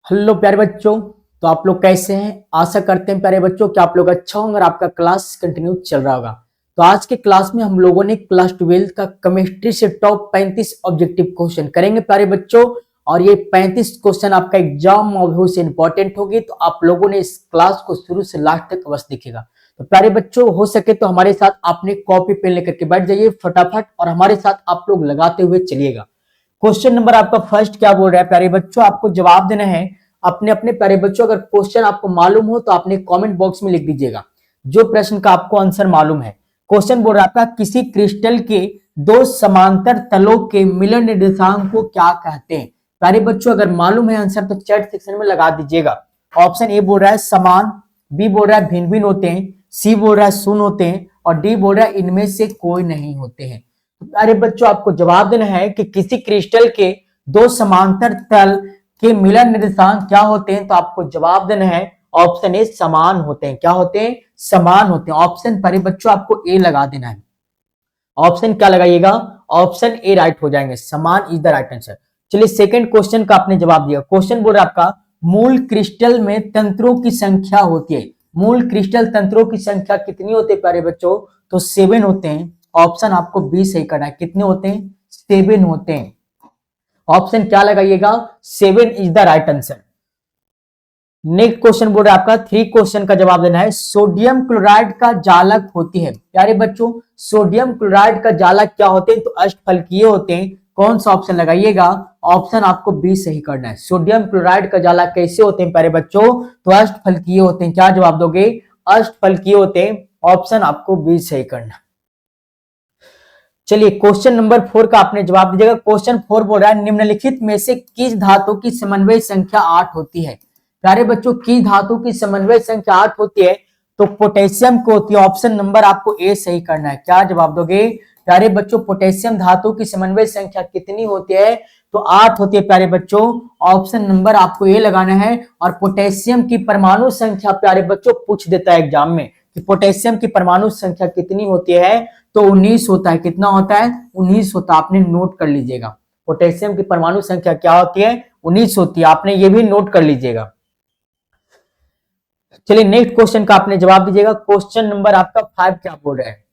Hello प्यारे बच्चों। तो आप लोग कैसे हैं? आशा करते हैं प्यारे बच्चों कि आप लोग अच्छा होंगे और आपका क्लास कंटिन्यू चल रहा होगा। तो आज के क्लास में हम लोगों ने क्लास 12 का केमिस्ट्री से टॉप 35 ऑब्जेक्टिव क्वेश्चन करेंगे प्यारे बच्चों। और ये 35 क्वेश्चन आपका एग्जाम में से इंपॉर्टेंट होगी, तो आप लोगों ने इस क्लास को शुरू से लास्ट तक अवश्य देखिएगा। तो प्यारे बच्चों, हो सके तो हमारे साथ आपने कॉपी पेन लेकर के बैठ जाइए फटाफट, और हमारे साथ आप लोग लगाते हुए चलिएगा। क्वेश्चन नंबर आपका फर्स्ट क्या बोल रहा है प्यारे बच्चों, आपको जवाब देना है अपने अपने प्यारे बच्चों। अगर क्वेश्चन आपको मालूम हो तो आपने कमेंट बॉक्स में लिख दीजिएगा जो प्रश्न का आपको आंसर मालूम है। क्वेश्चन बोल रहा है आपका, किसी क्रिस्टल के दो समांतर तलों के मिलन निर्देशांक को क्या कहते हैं? प्यारे बच्चों, अगर मालूम है आंसर तो चैट सेक्शन में लगा दीजिएगा। ऑप्शन ए बोल रहा है समान, बी बोल रहा है भिन्न भिन्न होते हैं, सी बोल रहा है शून्य होते हैं, और डी बोल रहा है इनमें से कोई नहीं होते हैं। अरे बच्चों, आपको जवाब देना है कि किसी क्रिस्टल के दो समांतर तल के मिलन निर्देशांक क्या होते हैं। तो आपको जवाब देना है ऑप्शन ए समान होते हैं। क्या होते हैं? समान होते हैं। ऑप्शन पर बच्चों आपको ए लगा देना है। ऑप्शन क्या लगाइएगा? ऑप्शन ए राइट हो जाएंगे, समान इज द राइट आंसर। चलिए सेकंड क्वेश्चन का आपने जवाब दिया। क्वेश्चन बोल रहा है आपका, मूल क्रिस्टल में तंत्रों की संख्या होती है। मूल क्रिस्टल तंत्रों की संख्या कितनी होती है प्यारे बच्चों? तो 7 होते हैं। ऑप्शन आपको बी सही करना है। कितने होते हैं? 7 होते हैं। ऑप्शन क्या लगाइएगा? 7 is the right answer. Next question बोल रहा है आपका, 3 क्वेश्चन का जवाब देना है। सोडियम क्लोराइड का जालक होती है। प्यारे बच्चों, सोडियम क्लोराइड का जालक क्या होते हैं? तो अष्टफलकीय होते हैं। कौन सा ऑप्शन लगाइएगा? ऑप्शन आपको बी सही करना है। सोडियम क्लोराइड का जालक कैसे होते हैं प्यारे बच्चों? तो अष्टफलकीय होते हैं। क्या जवाब दोगे? अष्टफलकीय होते हैं। ऑप्शन आपको बी सही करना है। चलिए क्वेश्चन नंबर 4 का आपने जवाब दीजिएगा। क्वेश्चन 4 बोल रहा है, निम्नलिखित में से किस धातु की समन्वय संख्या 8 होती है? प्यारे बच्चों, किस धातु की समन्वय संख्या 8 होती है? तो पोटेशियम को होती है। ऑप्शन नंबर आपको ए सही करना है। क्या जवाब दोगे प्यारे बच्चों? पोटेशियम धातु की समन्वय संख्या कितनी होती है? तो 8 होती है प्यारे बच्चों। ऑप्शन नंबर आपको ए लगाना है। और पोटेशियम की परमाणु संख्या प्यारे बच्चों पूछ देता है एग्जाम में कि पोटेशियम की परमाणु संख्या कितनी होती है? तो 19 होता है। कितना होता है? 19 होता है। आपने नोट कर लीजिएगा। पोटेशियम की परमाणु संख्या क्या होती है? 19 होती है। आपने ये भी नोट कर लीजिएगा। चलिए नेक्स्ट क्वेश्चन का आपने जवाब दीजिएगा। क्वेश्चन नंबर आपका 5 क्या बोल रहा है?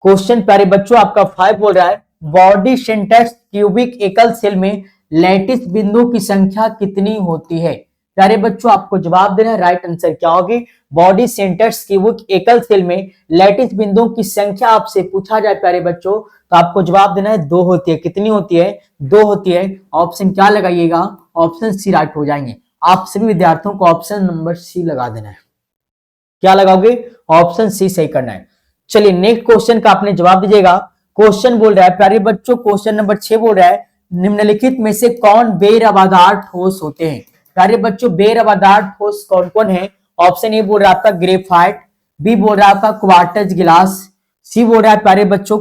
क्वेश्चन प्यारे बच्चों आपका 5 बोल रहा है, बॉडी सेंटर्स क्यूबिक एकल सेल में लैटिस बिंदु की संख्या कितनी होती है? प्यारे बच्चों, आपको जवाब देना है। राइट आंसर क्या होगी? बॉडी सेंटर्स क्यूबिक एकल सेल में लैटिस बिंदुओं की संख्या आपसे पूछा जाए प्यारे बच्चों, तो आपको जवाब देना है 2 होती है। कितनी होती है? 2 होती है। ऑप्शन क्या लगाइएगा? ऑप्शन सी राइट हो जाएंगे। आप सभी विद्यार्थियों को ऑप्शन नंबर सी लगा देना है। क्या लगाओगे? ऑप्शन सी सही करना है। चलिए नेक्स्ट क्वेश्चन का आपने जवाब दीजिएगा। क्वेश्चन बोल रहा है प्यारे बच्चों, क्वेश्चन नंबर 6 बोल रहा है, निम्नलिखित में से कौन बेरवादार ठोस होते हैं? प्यारे बच्चों, बेरवादार ठोस कौन कौन है? ऑप्शन ए बोल रहा है आपका ग्रेफाइट, बी बोल रहा है आपका क्वार्ट्ज गिलास, सी बोल रहा है प्यारे बच्चों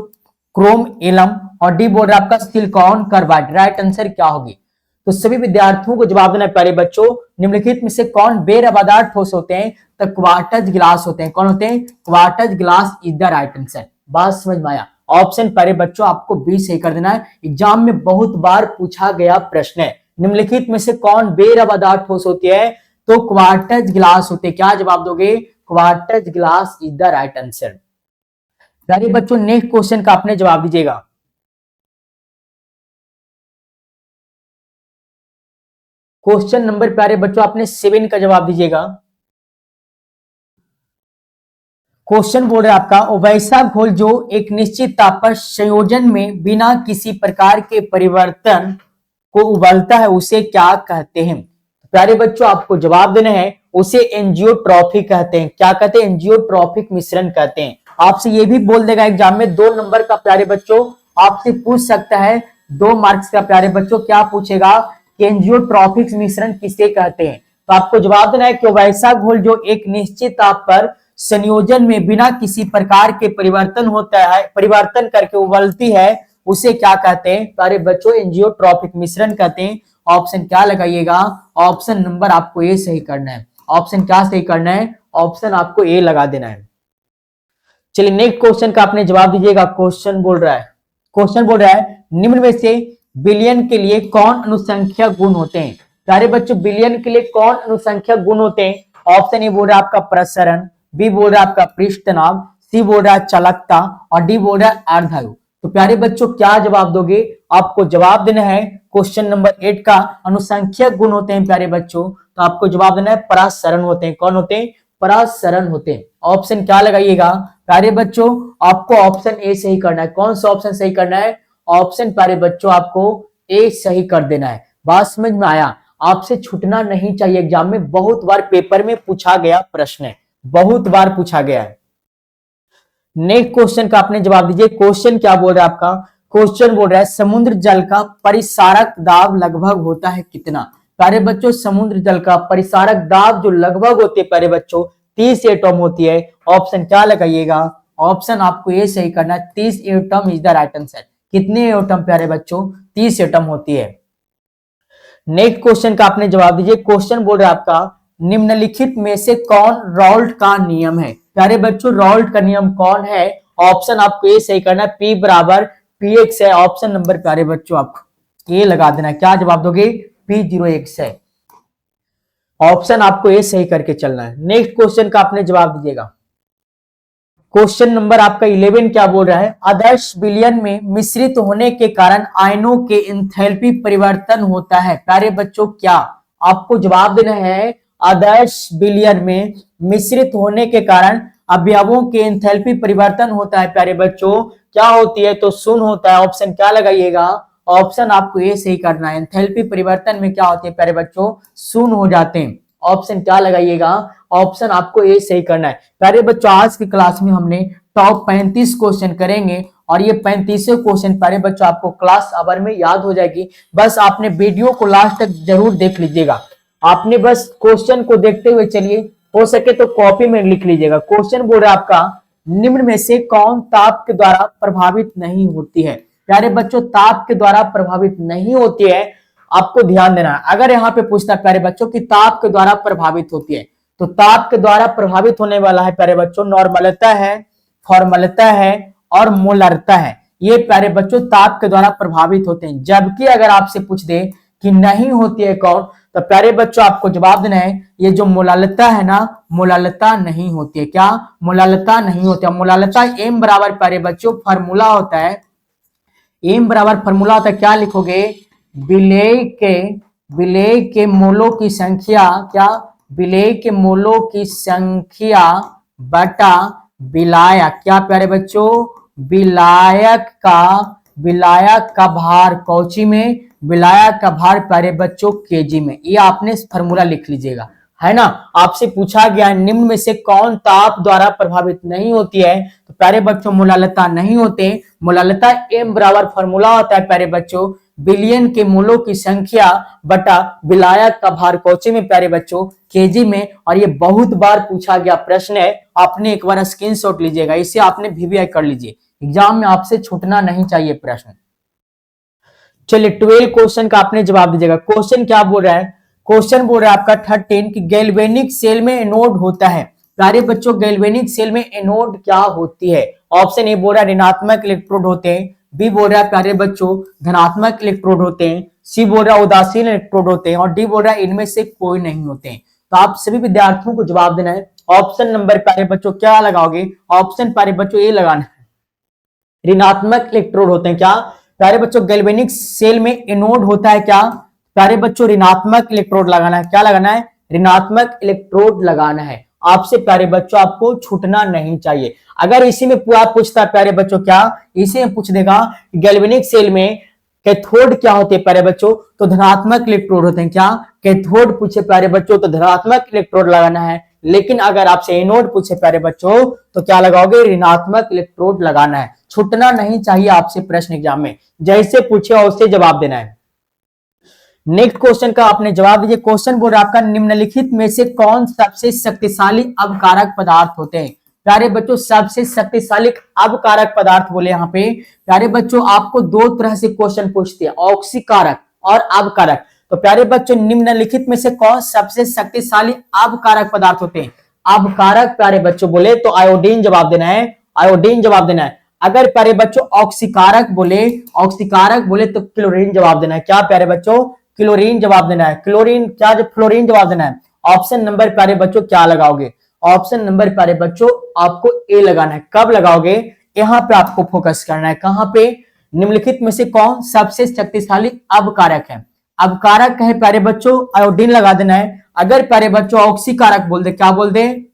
क्रोम एलम, और डी बोल रहा है आपका सिलिकॉन कार्बाइड। राइट आंसर क्या होगी? तो सभी विद्यार्थियों को जवाब देना है प्यारे बच्चों, निम्नलिखित में से कौन बेरवादार ठोस होते हैं? तो क्वार्ट्ज गिलास होते हैं। कौन होते हैं? क्वार्ट्ज गिलास इज द राइट आंसर। बात समझ में आया? ऑप्शन प्यारे बच्चों आपको बी सही कर देना है। एग्जाम में बहुत बार पूछा गया प्रश्न है, निम्नलिखित में से कौन बेरवादार ठोस होती है? तो क्वार्ट्ज गिलास होते हैं। क्या जवाब दोगे? क्वार्ट्ज गिलास इज द राइट आंसर। प्यारे बच्चों, नेक्स्ट क्वेश्चन का आपने जवाब दीजिएगा। क्वेश्चन नंबर प्यारे बच्चों आपने 7 का जवाब दीजिएगा। क्वेश्चन बोल रहा है आपका, वैसा घोल जो एक निश्चित ताप पर संयोजन में बिना किसी प्रकार के परिवर्तन को उबलता है उसे क्या कहते हैं? प्यारे बच्चों, आपको जवाब देना है, उसे एंजियोट्रॉफिक कहते हैं। क्या कहते हैं? एंजियोट्रॉफिक मिश्रण कहते हैं। आपसे ये भी बोल देगा एग्जाम में 2 नंबर का प्यारे बच्चों, आपसे पूछ सकता है 2 मार्क्स का प्यारे बच्चों। क्या पूछेगा कि एंजियोट्रॉफिक मिश्रण किसे कहते हैं? तो आपको जवाब देना है कि वैसा घोल जो एक निश्चित ताप पर संयोजन में बिना किसी प्रकार के परिवर्तन होता है, परिवर्तन करके उबलती है, उसे क्या कहते हैं प्यारे बच्चों? एंजियोट्रॉफिक मिश्रण कहते हैं। ऑप्शन क्या लगाइएगा? ऑप्शन नंबर आपको ए सही करना है। ऑप्शन क्या सही करना है? ऑप्शन आपको ए लगा देना है। चलिए नेक्स्ट क्वेश्चन का आपने जवाब दीजिएगा। क्वेश्चन बोल रहा है निम्न में से बिलियन के लिए कौन अनुसंख्यक गुण होते हैं? प्यारे बच्चों बिलियन के लिए कौन अनुसंख्यक गुण होते हैं? ऑप्शन ए बोल रहा है आपका प्रसरण, बी बोल रहा है आपका पृष्ठ तनाव, सी बोल रहा है चालकता और डी बोल रहा है अर्धायु। तो प्यारे बच्चों क्या जवाब दोगे? आपको जवाब देना है क्वेश्चन नंबर 8 का अनुसंख्यक गुण होते हैं प्यारे बच्चों, तो आपको जवाब देना है परासरण होते हैं। कौन होते हैं? परासरण होते हैं। ऑप्शन क्या लगाइएगा प्यारे बच्चों? आपको ऑप्शन ए सही करना है। कौन सा ऑप्शन सही करना है? ऑप्शन प्यारे बच्चों आपको ए सही कर देना है। बात समझ में आया? आपसे छूटना नहीं चाहिए, एग्जाम में बहुत बार पेपर में पूछा गया प्रश्न है, बहुत बार पूछा गया है। नेक्स्ट क्वेश्चन का आपने जवाब दीजिए। क्वेश्चन क्या बोल रहा है आपका? क्वेश्चन बोल रहा है समुद्र जल का परिसारक दाब लगभग होता है कितना? प्यारे बच्चों समुद्र जल का परिसारक दाब जो लगभग होती है प्यारे बच्चों 30 एटम होती है। ऑप्शन क्या लगाइएगा? ऑप्शन आपको ये सही करना है 30 atom is the right answer. कितने एटम प्यारे बच्चों? 30 एटम होती है। नेक्स्ट क्वेश्चन का आपने जवाब दीजिए। क्वेश्चन बोल रहा है आपका निम्नलिखित में से कौन रॉल्ट का नियम है? प्यारे बच्चों रॉल्ट का नियम कौन है? ऑप्शन आपको ये सही करना है P बराबर PX है। ऑप्शन नंबर प्यारे बच्चों आपको ये लगा देना। क्या जवाब दोगे? P0X है। ऑप्शन आपको ये सही करके चलना है। नेक्स्ट क्वेश्चन का आपने जवाब दीजिएगा। क्वेश्चन नंबर आपका 11 क्या बोल रहा है? आदर्श विलयन में मिश्रित होने के कारण आयनों के एंथैल्पी परिवर्तन होता है। प्यारे बच्चों क्या आपको जवाब देना है? आदर्श विलयन में मिश्रित होने के कारण अवयवों के एंथैल्पी परिवर्तन होता है। प्यारे बच्चों क्या होती है? तो शून्य होता है। ऑप्शन क्या लगाइएगा? ऑप्शन आपको ये सही करना है। एंथैल्पी परिवर्तन में क्या होती है प्यारे बच्चों? शून्य हो जाते हैं। ऑप्शन क्या लगाइएगा? ऑप्शन आपको ये सही करना है। प्यारे बच्चों आज की क्लास में हमने टॉप 35 क्वेश्चन करेंगे और ये 35 क्वेश्चन प्यारे बच्चों आपको क्लास आवर में याद हो जाएगी। बस आपने वीडियो को लास्ट तक जरूर देख लीजिएगा। आपने बस क्वेश्चन को देखते हुए चलिए, हो सके तो कॉपी में लिख लीजिएगा। क्वेश्चन बोल रहा है आपका निम्न में से कौन ताप के द्वारा प्रभावित नहीं होती है? प्यारे बच्चों ताप के द्वारा प्रभावित नहीं होती है। आपको ध्यान देना है। अगर यहाँ पे पूछता है प्यारे बच्चों कि ताप के द्वारा प्रभावित होती है, तो ताप के द्वारा प्रभावित होने वाला है प्यारे बच्चों नॉर्मलता है, फॉर्मलता है और मोलरता है। ये प्यारे बच्चों ताप के द्वारा प्रभावित होते हैं। जबकि अगर आपसे पूछ दे कि नहीं होती है कौन, तो प्यारे बच्चों आपको जवाब देना है ये जो मोलालता है ना, मोलालता नहीं होती है। क्या? मोलालता नहीं होती है। मोलालता एम बराबर प्यारे बच्चों फॉर्मूला होता है। एम बराबर फॉर्मूला होता है। क्या लिखोगे? विलेय के मोलों की संख्या, क्या? विलेय के मोलों की संख्या बटा विलायक, क्या प्यारे बच्चों? विलायक का भार कौची में? विलायक का भार प्यारे बच्चों केजी में। ये आपने फॉर्मूला लिख लीजिएगा, है ना। आपसे पूछा गया निम्न में से कौन ताप द्वारा प्रभावित नहीं होती है, तो प्यारे बच्चों मोलालता नहीं होते। मोलालता एम बराबर फॉर्मूला होता है प्यारे बच्चों बिलियन के मोलों की संख्या बटा विलायक का भार कौची में प्यारे बच्चों? केजी में। और ये बहुत बार पूछा गया प्रश्न है। आपने एक बार स्क्रीनशॉट लीजिएगा, इसे आपने VVI कर लीजिए। एग्जाम में आपसे छूटना नहीं चाहिए प्रश्न। चलिए 12 क्वेश्चन का आपने जवाब दीजिएगा। क्वेश्चन क्या बोल रहा है? क्वेश्चन बोल रहा है आपका 13 कि गैल्वेनिक सेल में एनोड होता है। प्यारे बच्चों गैल्वेनिक सेल में एनोड क्या होती है? ऑप्शन ए बोल रहा है ऋणात्मक इलेक्ट्रोड होते हैं, बी बोल रहा है प्यारे बच्चों धनात्मक इलेक्ट्रोड होते हैं, सी बोल रहा है उदासीन इलेक्ट्रोड होते हैं और डी बोल रहा है इनमें से कोई नहीं होते हैं। तो आप सभी विद्यार्थियों को जवाब देना है। ऑप्शन नंबर प्यारे बच्चों क्या लगाओगे? ऑप्शन प्यारे बच्चों ये लगाना है ऋणात्मक इलेक्ट्रोड होते हैं। क्या प्यारे बच्चों गैल्वेनिक सेल में एनोड होता है? क्या प्यारे बच्चों ऋणात्मक इलेक्ट्रोड लगाना है। क्या लगाना है? ऋणात्मक इलेक्ट्रोड लगाना है। आपसे प्यारे बच्चों आपको छूटना नहीं चाहिए। अगर इसी में पूछता है प्यारे बच्चों, क्या इसी में पूछ देगा गैल्वेनिक सेल में कैथोड क्या होते हैं प्यारे बच्चों, तो धनात्मक इलेक्ट्रोड होते हैं। क्या कैथोड पूछे प्यारे बच्चों तो धनात्मक इलेक्ट्रोड लगाना है। लेकिन अगर आपसे एनोड पूछे प्यारे बच्चों तो क्या लगाओगे? ऋणात्मक इलेक्ट्रोड लगाना है। छूटना नहीं चाहिए आपसे प्रश्न एग्जाम में, जैसे पूछे वैसे जवाब देना है। नेक्स्ट क्वेश्चन का आपने जवाब दीजिए। क्वेश्चन बोल रहा है आपका निम्नलिखित में से कौन सबसे शक्तिशाली अवकारक पदार्थ होते हैं? प्यारे बच्चों सबसे शक्तिशाली अवकारक पदार्थ बोले यहाँ पे प्यारे बच्चों आपको दो तरह से क्वेश्चन पूछते हैं, ऑक्सीकारक और अवकारक। तो प्यारे बच्चों निम्नलिखित में से कौन सबसे शक्तिशाली अवकारक पदार्थ होते हैं? अवकारक प्यारे बच्चों बोले तो आयोडीन जवाब देना है, आयोडीन जवाब देना है। अगर प्यारे बच्चों ऑक्सीकारक बोले तो क्लोरीन जवाब देना है। क्या प्यारे बच्चों? क्लोरीन जवाब देना है। क्लोरीन क्या, जब फ्लोरीन जवाब देना है। ऑप्शन नंबर प्यारे बच्चों क्या लगाओगे, ऑप्शन नंबर प्यारे बच्चों आपको ए लगाना है। कब लगाओगे, यहां पे आपको फोकस करना है। कहां पे, निम्नलिखित में से कौन सबसे शक्तिशाली अवकारक है। अवकारक है प्यारे बच्चों, आयोडीन लगा देना है। अगर प्यारे बच्चों ऑक्सीकारक बोल दे, क्या बोल दे,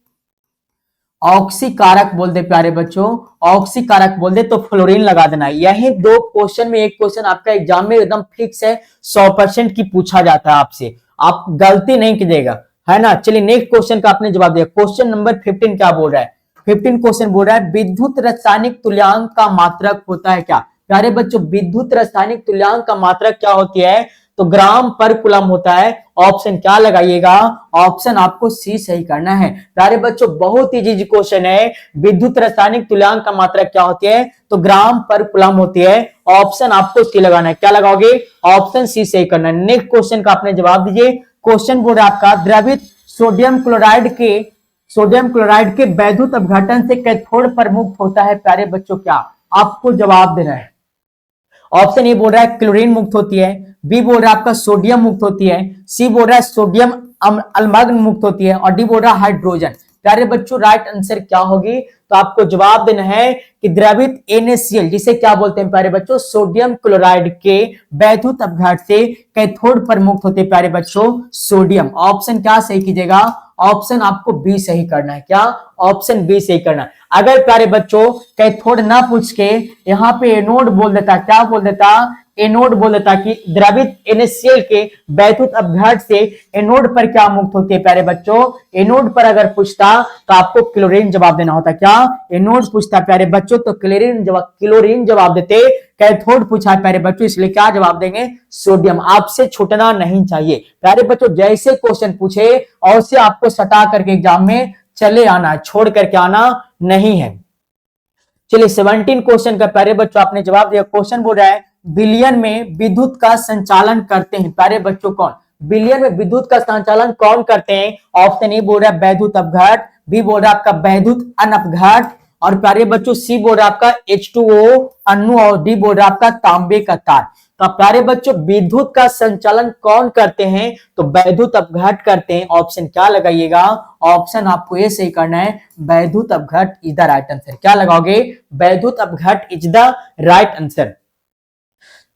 ऑक्सीकारक बोल दे प्यारे बच्चों, ऑक्सीकारक बोल दे तो फ्लोरीन लगा देना है। यही दो क्वेश्चन में एक क्वेश्चन आपका एग्जाम में एकदम फिक्स है, 100% की पूछा जाता है आपसे, आप गलती नहीं कीजिएगा, है ना। चलिए नेक्स्ट क्वेश्चन का आपने जवाब दिया। क्वेश्चन नंबर 15 क्या बोल रहा है, 15 क्वेश्चन बोल रहा है विद्युत रासायनिक तुल्यांक का मात्रक होता है क्या। प्यारे बच्चों विद्युत रासायनिक तुल्यांक का मात्रक क्या होती है, तो ग्राम पर कूलम होता है। ऑप्शन क्या लगाइएगा, ऑप्शन आपको सी सही करना है। प्यारे बच्चों बहुत ही इजी क्वेश्चन है, विद्युत रासायनिक तुल्यांक का मात्रक क्या होती है, तो ग्राम पर कूलम होती है। ऑप्शन आपको सी लगाना है। क्या लगाओगे, ऑप्शन सी सही करना है। नेक्स्ट क्वेश्चन का आपने जवाब दीजिए। क्वेश्चन बोल रहा है आपका द्रवित सोडियम क्लोराइड के वैद्युत अपघटन से कैथोड पर मुक्त होता है प्यारे बच्चों क्या, आपको जवाब देना है। ऑप्शन ए बोल रहा है क्लोरीन मुक्त होती है, बी बोल रहा है आपका सोडियम मुक्त होती है, सी बोल रहा है सोडियम अम्लमग्न मुक्त होती है, और डी बोल रहा है हाइड्रोजन। प्यारे बच्चों राइट आंसर क्या होगी, तो आपको जवाब देना है कि द्रवित NaCl जिसे क्या बोलते हैं प्यारे बच्चों, सोडियम क्लोराइड के वैद्युत अपघात से कैथोड पर मुक्त होते प्यारे बच्चों सोडियम। ऑप्शन क्या सही कीजिएगा, ऑप्शन आपको बी सही करना है। क्या, ऑप्शन बी सही करना है। अगर प्यारे बच्चों कैथोड ना पूछ के यहाँ पे एनोड बोल देता, क्या बोल देता, एनोड बोल देता कि द्रवित NaCl के वैद्युत अपघात से एनोड पर क्या मुक्त होती है प्यारे बच्चों, एनोड पर अगर पूछता तो आपको क्लोरीन जवाब देना होता। क्या, एनोड पूछता प्यारे बच्चों तो क्लोरीन जवाब देते। कैथोड पूछा प्यारे बच्चों इसलिए क्या जवाब देंगे, सोडियम। आपसे छूटना नहीं चाहिए प्यारे बच्चों, जैसे क्वेश्चन पूछे और से आपको सटा करके एग्जाम में चले आना, छोड़ करके आना नहीं है। चलिए 17 क्वेश्चन का प्यारे बच्चों आपने जवाब दिया। क्वेश्चन बोल रहा है बिलियन में विद्युत का संचालन करते हैं प्यारे बच्चों कौन, बिलियन में विद्युत का संचालन कौन करते हैं। ऑप्शन ए बोल रहा है वैद्युत अपघात, बी बोल रहा है आपका वैद्युत अनपघात, और प्यारे बच्चों सी बोल रहा है आपका H2O अणु, और डी बोल रहा है आपका तांबे का तार। तो प्यारे बच्चों विद्युत का संचालन कौन करते हैं, तो वैद्युत अपघात करते हैं। ऑप्शन क्या लगाइएगा, ऑप्शन आपको ये सही करना है, वैद्युत अपघात इज द राइट आंसर। क्या लगाओगे, वैद्युत अपघात इज द राइट आंसर।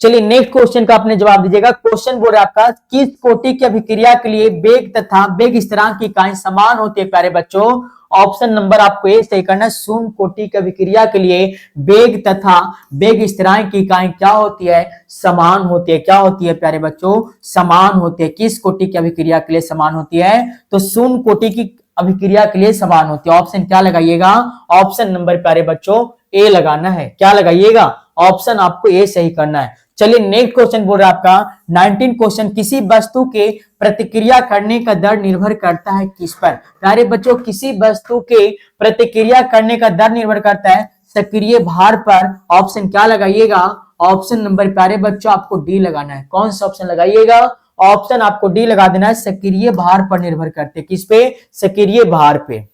चलिए नेक्स्ट क्वेश्चन का आपने जवाब दीजिएगा। क्वेश्चन बोल रहा है आपका किस कोटि की अभिक्रिया के लिए वेग तथा वेग स्थिरांक की इकाई समान होती है प्यारे बच्चों। ऑप्शन नंबर आपको ये सही करना है, शून्य कोटि की अभिक्रिया के लिए वेग तथा वेग स्थिरांक की इकाई क्या होती है, समान होती है। क्या होती है प्यारे बच्चों, समान होती है। किस कोटि की अभिक्रिया के लिए समान होती है, तो शून्य कोटि की अभिक्रिया के लिए समान होती है। ऑप्शन क्या लगाइएगा, ऑप्शन नंबर प्यारे बच्चों ए लगाना है। क्या लगाइएगा, ऑप्शन आपको ए सही करना है। चलिए नेक्स्ट क्वेश्चन बोल रहा है आपका 19 क्वेश्चन किसी वस्तु के प्रतिक्रिया करने का दर निर्भर करता है किस पर। प्यारे बच्चों किसी वस्तु के प्रतिक्रिया करने का दर निर्भर करता है सक्रिय भार पर। ऑप्शन क्या लगाइएगा, ऑप्शन नंबर प्यारे बच्चों आपको डी लगाना है। कौन सा ऑप्शन लगाइएगा, ऑप्शन आपको डी लगा देना है, सक्रिय भार पर निर्भर करते। किस पे, सक्रिय भार पे।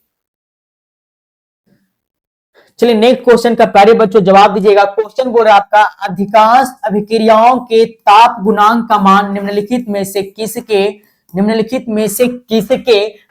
चलिए नेक्स्ट क्वेश्चन का प्यारे बच्चों जवाब दीजिएगा। क्वेश्चन बोल रहा है आपका अधिकांश अभिक्रियाओं के ताप गुणांक का मान निम्नलिखित में से किसके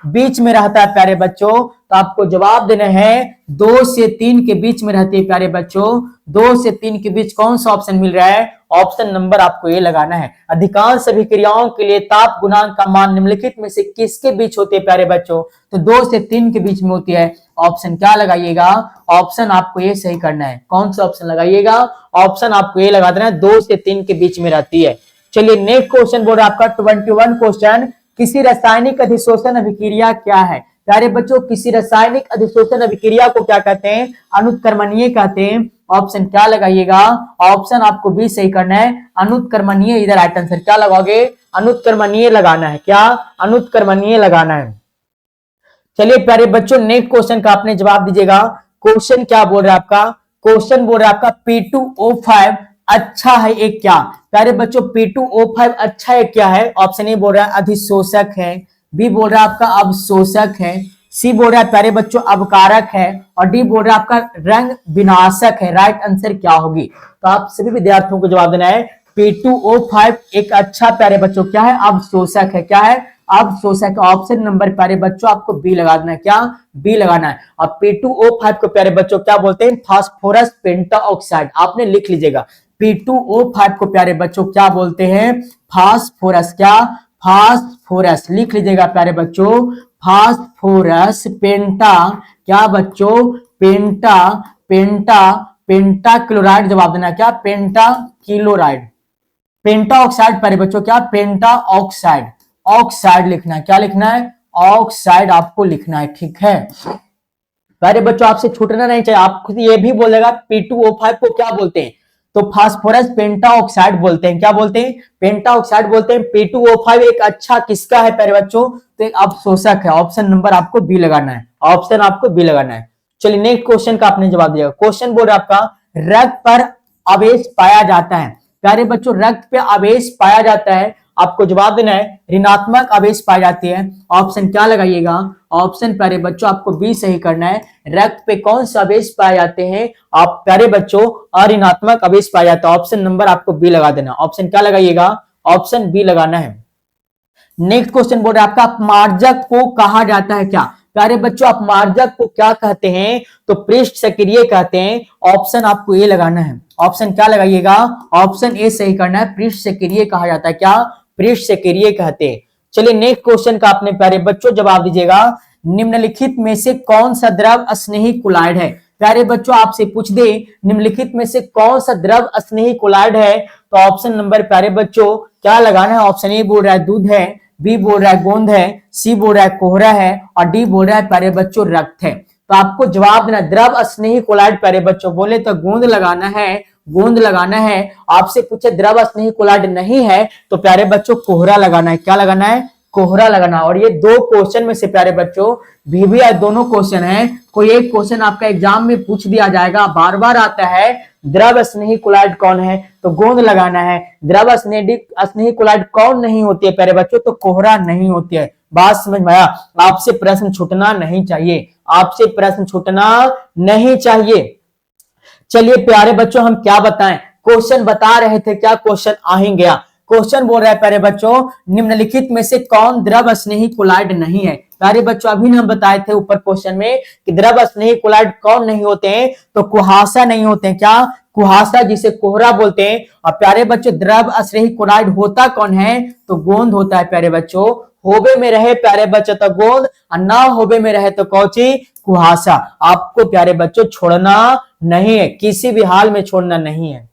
बीच में रहता है प्यारे बच्चों। तो आपको जवाब देना है 2 से 3 के बीच में रहते हैं प्यारे बच्चों। 2 से 3 के बीच कौन सा ऑप्शन मिल रहा है, ऑप्शन नंबर आपको ये लगाना है। अधिकांश अभिक्रियाओं के लिए ताप गुणांक का मान निम्नलिखित में से किसके बीच होते हैं प्यारे बच्चों, तो 2 से 3 के बीच में होती है। ऑप्शन क्या लगाइएगा, ऑप्शन आपको ये सही करना है। कौन सा ऑप्शन लगाइएगा, ऑप्शन आपको ये लगा देना है, 2 से 3 के बीच में रहती है। चलिए नेक्स्ट क्वेश्चन बोल रहा है आपका 21 क्वेश्चन किसी रासायनिक अधिशोषण अभिक्रिया क्या है। प्यारे बच्चों किसी रासायनिक अधिशोषण अभिक्रिया को क्या कहते हैं, अनुत्क्रमणीय कहते हैं। ऑप्शन क्या लगाइएगा, ऑप्शन आपको भी सही करना है, अनुत्क्रमणीय इधर राइट आंसर। क्या लगाओगे, अनुत्क्रमणीय लगाना है। क्या, अनुत्क्रमणीय लगाना है। चलिए प्यारे बच्चों नेक्स्ट क्वेश्चन का आपने जवाब दीजिएगा। क्वेश्चन क्या बोल रहा है आपका, क्वेश्चन बोल रहा है आपका P2O5 अच्छा है एक क्या। प्यारे बच्चों P2O5 अच्छा है क्या है। ऑप्शन ए बोल रहा है अधिशोषक है, बी बोल रहा है आपका अवशोषक है, सी बोल रहा है प्यारे बच्चों अवकारक है, और डी बोल रहा है आपका रंग विनाशक है। राइट आंसर क्या होगी, तो आप सभी विद्यार्थियों को जवाब देना है P2O5 एक अच्छा प्यारे बच्चों क्या है, अवशोषक है। क्या है, अवशोषक। ऑप्शन नंबर प्यारे बच्चों आपको बी लगा देना है। क्या, बी लगाना है। अब P2O5 को प्यारे बच्चों क्या बोलते हैं, फास्फोरस पेंटाऑक्साइड। आपने लिख लीजिएगा, P2O5 को प्यारे बच्चों क्या बोलते हैं, फास्फोरस। क्या, फास्फोरस। लिख लीजिएगा प्यारे बच्चों, फास्फोरस पेंटा, क्या बच्चों, पेंटा, पेंटा, पेंटा क्लोराइड जवाब देना। क्या, पेंटा क्लोराइड। पेंटा ऑक्साइड प्यारे बच्चों क्या, पेंटा ऑक्साइड। ऑक्साइड लिखना है। क्या लिखना है, ऑक्साइड आपको लिखना है। ठीक है प्यारे बच्चों, आपसे छूटना नहीं चाहिए। आप खुद ये भी बोलेगा P2O5 को क्या बोलते हैं, तो फास्फोरस पेंटा ऑक्साइड बोलते हैं। क्या बोलते हैं, पेंटा ऑक्साइड बोलते हैं। P2O5 एक अच्छा किसका है प्यारे बच्चों, तो एक अवशोषक है। ऑप्शन नंबर आपको बी लगाना है। ऑप्शन आपको बी लगाना है। चलिए नेक्स्ट क्वेश्चन का आपने जवाब दिया। क्वेश्चन बोल रहा आपका, रक्त पर आवेश पाया जाता है। प्यारे बच्चों रक्त पे आवेश पाया जाता है, आपको जवाब देना है ऋणात्मक आवेश पाई जाती है। ऑप्शन क्या लगाइएगा, ऑप्शन प्यारे बच्चों आपको बी सही करना है। रक्त पे कौन सा आवेश पाए जाते हैं, आप प्यारे बच्चों अऋणात्मक आवेश पाया जाता है। ऑप्शन नंबर आपको बी लगा देना। ऑप्शन क्या लगाइएगा, ऑप्शन बी लगाना है। नेक्स्ट क्वेश्चन बोल रहा है आपका, अपमार्जक को कहा जाता है क्या। प्यारे बच्चों अपमार्जक को क्या कहते हैं, तो पृष्ठ सक्रिय कहते हैं। ऑप्शन आपको ए लगाना है। ऑप्शन क्या लगाइएगा, ऑप्शन ए सही करना है। पृष्ठ सक्रिय कहा जाता है। क्या, पृष्ठ सक्रिय कहते हैं। चलिए नेक्स्ट क्वेश्चन का आपने प्यारे बच्चों जवाब दीजिएगा, निम्नलिखित में से कौन सा द्रव स्नेही कोलाइड है। प्यारे बच्चों आपसे पूछ दे निम्नलिखित में से कौन सा द्रव स्नेही कोलाइड है, तो ऑप्शन नंबर प्यारे बच्चों क्या लगाना है। ऑप्शन ए बोल रहा है दूध है, बी बोल रहा है गोंद है, सी बोल रहा है कोहरा है, और डी बोल रहा है प्यारे बच्चों रक्त है। तो आपको जवाब देना द्रव स्नेही कोलाइड। प्यारे बच्चों बोले तो गोंद लगाना है, गोंद लगाना है। आपसे पूछे द्रव स्नेही कोलाइड नहीं है तो प्यारे बच्चों कोहरा लगाना है। क्या लगाना है, कोहरा लगाना। और ये दो क्वेश्चन में से प्यारे बच्चों VVI दोनों क्वेश्चन है, कोई एक क्वेश्चन आपका एग्जाम में पूछ दिया जाएगा, बार बार आता है। द्रव स्नेही कोलाइड कौन है, तो गोंद लगाना है। द्रव स्नेही कोलाइड कौन नहीं होती है प्यारे बच्चों, तो कोहरा नहीं होती है। बात समझ में आया। आपसे प्रश्न छूटना नहीं चाहिए, आपसे प्रश्न छूटना नहीं चाहिए। चलिए प्यारे बच्चों हम क्या बताएं, क्वेश्चन बता रहे थे, क्या क्वेश्चन आ ही गया। क्वेश्चन बोल रहा है प्यारे बच्चों, निम्नलिखित में से कौन द्रव स्नेही कोलाइड नहीं है। प्यारे बच्चों अभी हम बताए थे ऊपर क्वेश्चन में कि द्रव स्नेही कोलाइड कौन नहीं होते हैं, तो कुहासा नहीं होते हैं। क्या, कुहासा जिसे कोहरा बोलते हैं। और प्यारे बच्चों द्रव स्नेही कोलाइड होता कौन है, तो गोंद होता है प्यारे बच्चों। होबे में रहे प्यारे बच्चों तो गोंद, और ना होबे में रहे तो कौची, कुहासा। आपको प्यारे बच्चों छोड़ना नहीं है, किसी भी हाल में छोड़ना नहीं है।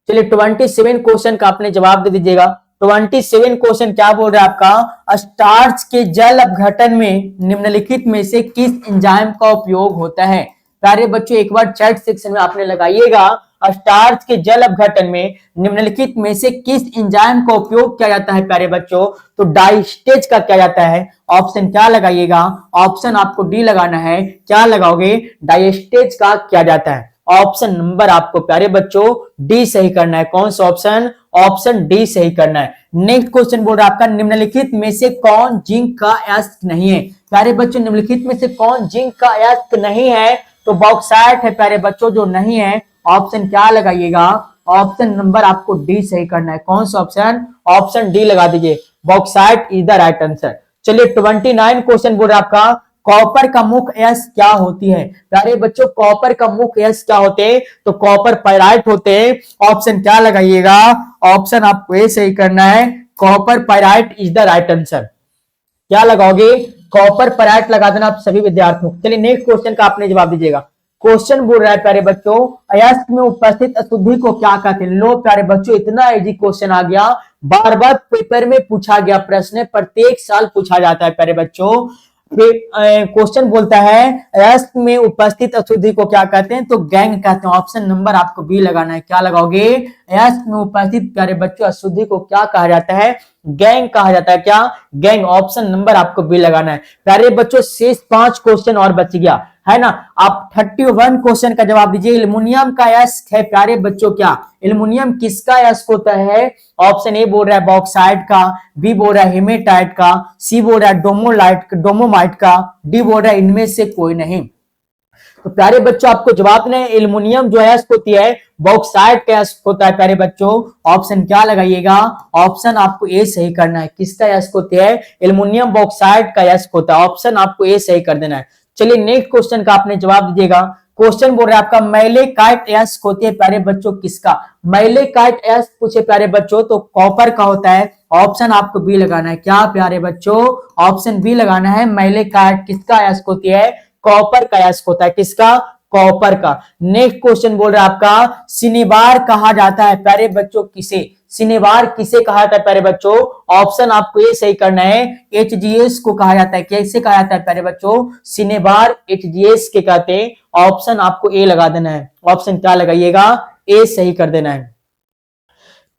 चलिए 27 क्वेश्चन का आपने जवाब दे दीजिएगा। 27 क्वेश्चन क्या बोल रहा है आपका, स्टार्च के जल अपघटन में निम्नलिखित में से किस एंजाइम का उपयोग होता है। प्यारे बच्चों एक बार चैट सेक्शन में आपने लगाइएगा, स्टार्च के जल अपघटन में निम्नलिखित में से किस एंजाइम का उपयोग किया जाता है प्यारे बच्चों, तो डाइस्टेज का किया जाता है। ऑप्शन क्या लगाइएगा, ऑप्शन आपको डी लगाना है। क्या लगाओगे, डाइस्टेज का किया जाता है। ऑप्शन नंबर आपको प्यारे बच्चों डी सही करना है। कौन सा ऑप्शन, ऑप्शन डी सही करना है। नेक्स्ट क्वेश्चन बोल रहा है आपका, निम्नलिखित में से कौन जिंक का अयस्क नहीं है। प्यारे बच्चों निम्नलिखित में से कौन जिंक का अयस्क नहीं है, तो बॉक्साइट है प्यारे बच्चों जो नहीं है। ऑप्शन क्या लगाइएगा, ऑप्शन नंबर आपको डी सही करना है। कौन सा ऑप्शन, ऑप्शन डी लगा दीजिए, bauxite is the right answer. चलिए 29 क्वेश्चन बोल रहा है आपका, कॉपर का मुख्य अयस्क क्या होती है। प्यारे बच्चों कॉपर का मुख्य अयस्क क्या होते हैं, तो कॉपर पाइराइट होते हैं। ऑप्शन क्या लगाइएगा, ऑप्शन आपको ए सही करना है, copper pyrite is the right answer. क्या लगाओगे, कॉपर पाइराइट लगा देना आप सभी विद्यार्थियों। चलिए नेक्स्ट क्वेश्चन का आपने जवाब दीजिएगा। क्वेश्चन बोल रहा है प्यारे बच्चों, अयस्क में उपस्थित अशुद्धि को क्या कहते हैं। लो प्यारे बच्चों इतना इजी क्वेश्चन आ गया, बार बार पेपर में पूछा गया प्रश्न, प्रत्येक साल पूछा जाता है प्यारे बच्चों। क्वेश्चन बोलता है अयस्क में उपस्थित अशुद्धि को क्या कहते हैं, तो गैंग कहते हैं। ऑप्शन नंबर आपको बी लगाना है। क्या लगाओगे, अयस्क में उपस्थित प्यारे बच्चों अशुद्धि को क्या कहा जाता है, गैंग कहा जाता है। क्या, गैंग। ऑप्शन नंबर आपको बी लगाना है। प्यारे बच्चों शेष 5 क्वेश्चन और बच गया है ना। आप 31 क्वेश्चन का जवाब दीजिए। एल्युमिनियम का अयस्क है प्यारे बच्चों क्या, एल्युमिनियम किसका अयस्क होता है। ऑप्शन ए बोल रहा है बॉक्साइट का, बी बोल रहा है हेमेटाइट का, सी बोल रहा है डोमोमाइट का, डी बोल रहा है इनमें से कोई नहीं। तो प्यारे बच्चों आपको जवाब देना है एल्युमिनियम जो है होती है बॉक्साइट का होता है प्यारे बच्चों। ऑप्शन क्या लगाइएगा, ऑप्शन आपको ए सही करना है। किसका यस होती है, एल्युमिनियम बॉक्साइट का यस होता है। ऑप्शन आपको ए सही कर देना है। चलिए नेक्स्ट क्वेश्चन का आपने जवाब दीजिएगा। क्वेश्चन बोल रहा है आपका मैलेकाइट यस होती है प्यारे बच्चों किसका, मैलेकाइट यस पूछे प्यारे बच्चों तो कॉपर का होता है। ऑप्शन आपको बी लगाना है। क्या प्यारे बच्चों, ऑप्शन बी लगाना है। मैलेकाइट किसका यस होती है, कॉपर का यस होता है। किसका, कॉपर का। नेक्स्ट क्वेश्चन बोल रहा है आपका सिनेबार कहा जाता है प्यारे बच्चों किसे, सिनेबार किसे कहा जाता है प्यारे बच्चों। ऑप्शन आपको ये सही करना है, एचजीएस को कहा जाता है। कैसे कहा जाता है प्यारे बच्चों, सिनेबार एचजीएस के कहते हैं। ऑप्शन आपको ए लगा देना है। ऑप्शन क्या लगाइएगा, ए सही कर देना है।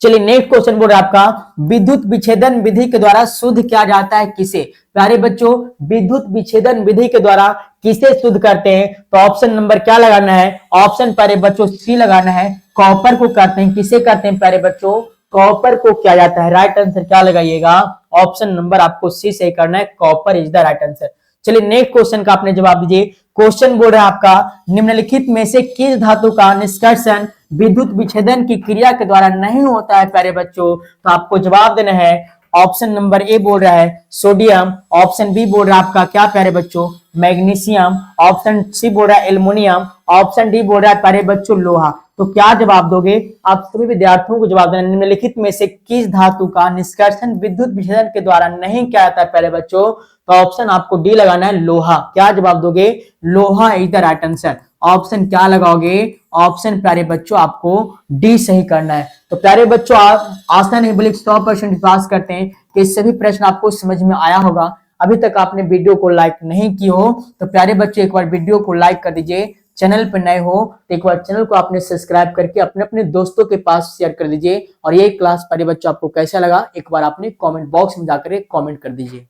चलिए नेक्स्ट क्वेश्चन बोल रहा है आपका विद्युत विच्छेदन विधि के द्वारा शुद्ध किया जाता है किसे। प्यारे बच्चों विद्युत विच्छेदन विधि के द्वारा किसे शुद्ध करते हैं, तो ऑप्शन नंबर क्या लगाना है, ऑप्शन प्यारे बच्चों सी लगाना है। कॉपर को करते हैं। किसे करते हैं प्यारे बच्चों, कॉपर को किया जाता है। राइट आंसर क्या लगाइएगा, ऑप्शन नंबर आपको सी सही करना है, copper is the right answer. चलिए नेक्स्ट क्वेश्चन का आपने जवाब दीजिए। क्वेश्चन बोल रहा है आपका निम्नलिखित में से किस धातु का निष्कर्षण विद्युत विच्छेदन की क्रिया के द्वारा नहीं होता है प्यारे बच्चों, तो आपको जवाब देना है। ऑप्शन नंबर ए बोल रहा है सोडियम, ऑप्शन बी बोल रहा है आपका क्या प्यारे बच्चों मैग्नीशियम, ऑप्शन सी बोल रहा है एल्युमिनियम, ऑप्शन डी बोल रहा है प्यारे बच्चों लोहा। तो क्या जवाब दोगे, आप सभी विद्यार्थियों को जवाब देना निम्नलिखित में से किस धातु का निष्कर्षण विद्युत विच्छेदन के द्वारा नहीं किया जाता है प्यारे बच्चों, तो ऑप्शन आपको डी लगाना है लोहा। क्या जवाब दोगे, लोहा is the right answer. Option क्या लगाओगे, ऑप्शन प्यारे बच्चों आपको डी सही करना है। तो प्यारे बच्चों आप आशा नहीं बल्कि 100% विश्वास करते हैं कि सभी प्रश्न आपको समझ में आया होगा। अभी तक आपने वीडियो को लाइक नहीं की हो तो प्यारे बच्चों एक बार वीडियो को लाइक कर दीजिए। चैनल पर नए हो तो एक बार चैनल को आपने सब्सक्राइब करके अपने अपने दोस्तों के पास शेयर कर दीजिए। और ये क्लास प्यारे बच्चों आपको कैसा लगा एक बार आपने कमेंट बॉक्स में जाकर कमेंट कर दीजिए।